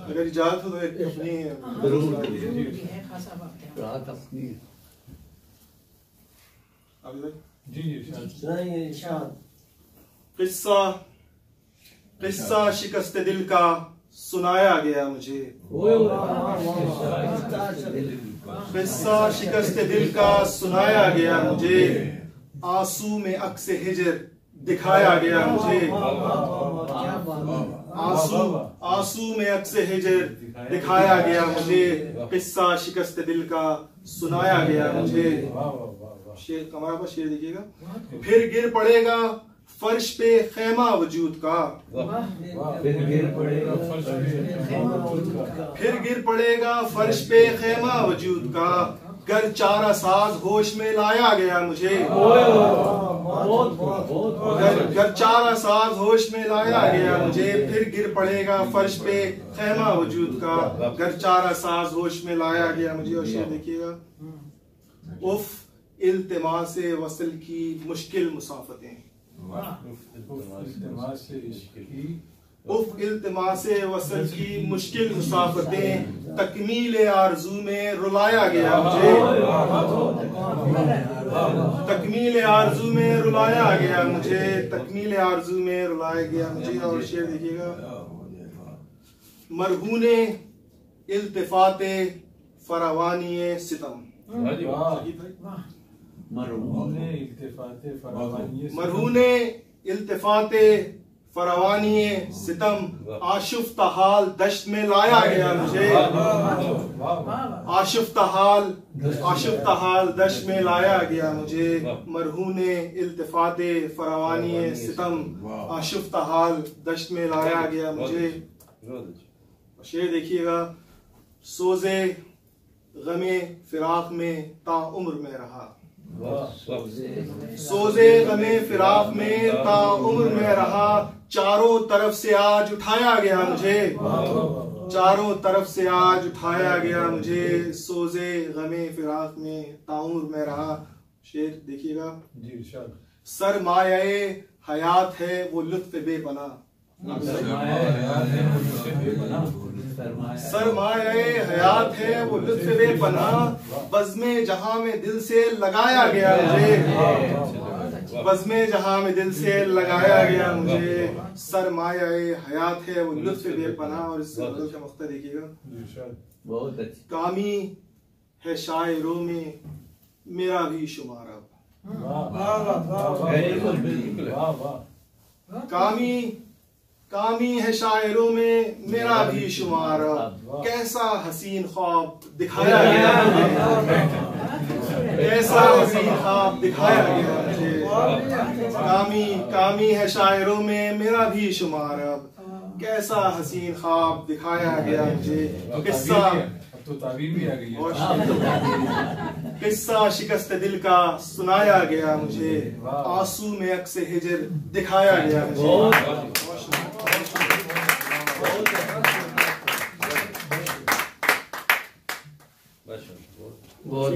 अगर इजाजत हो तो एक अपनी किस्सा किस्सा शिकस्त दिल का सुनाया गया मुझे। किस्सा शिकस्त दिल का सुनाया गया मुझे, आंसू में अक्स हिजर दिखाया गया मुझे। आंसू में अक्स हिजर दिखाया गया मुझे, किस्सा शिकस्त दिल का सुनाया गया मुझे। शेर कमरा पर शेर देखिएगा। फिर गिर पड़ेगा फर्श पे खेमा वजूद का, फिर गिर पड़ेगा फर्श पे खेमा वजूद का, गर चारा साज होश में लाया गया मुझे। गर चारा साज होश में लाया गया मुझे, फिर गिर पड़ेगा फर्श पे खेमा वजूद का, गर चारा साज होश में लाया गया मुझे। और शेर देखिएगा। उफ इल्तिमासे वसल की मुश्किल मुसाफतें, उफ इल्तिमासे वसल की मुश्किल मुसाफतें, तकमील आरज़ू में रुलाया गया मुझे। तकमील आरज़ू में रुलाया गया मुझे, तकमील आरज़ू में रुलाया गया मुझे। और शेर देखिएगा। मरहूने इल्तिफाते फरावानी सितम, मरहूने इल्तिफाते फरावानी सितम, आशुफ्ता हाल दश्त में लाया गया मुझे। आशुफ्ता हाल दश्त में लाया गया मुझे, मरहूने इल्तिफाते फरावानी सितम, आशुफ्ता हाल दश्त में लाया गया मुझे। शेर देखिएगा। सोजे गमे फिराक में ताउम्र में रहा, सोजे गमे फिराक में ताउम्र में रहा, चारों तरफ से आज उठाया गया मुझे। चारों तरफ से आज उठाया गया मुझे, सोजे गमे फिराक में ताउम्र में रहा। शेर देखिएगा। सरमाए हयात है वो लुत्फ बेपना, सरमाए हयात है वो लुत्फ बेपना, बज़्मे जहां में दिल से लगाया गया मुझे। बज़्मे जहां में दिल से लगाया गया मुझे, सरमाए हयात है वो लुत्फ बेपना। और इस का मक़सद देखिएगा। बहुत अच्छी। कामी है शायरों में मेरा भी शुमार अब, कामी है शायरों में मेरा भी शुमार, कैसा हसीन ख्वाब दिखाया गया मुझे। कैसा हसीन ख्वाब दिखाया गया मुझे। कामी है शायरों में मेरा भी शुमार, कैसा हसीन ख्वाब दिखाया गया मुझे। किस्सा तो ताबीर भी आ गई है। किस्सा शिकस्त दिल का सुनाया गया मुझे, आंसू में अक्स हिजर दिखाया गया मुझे। बहुत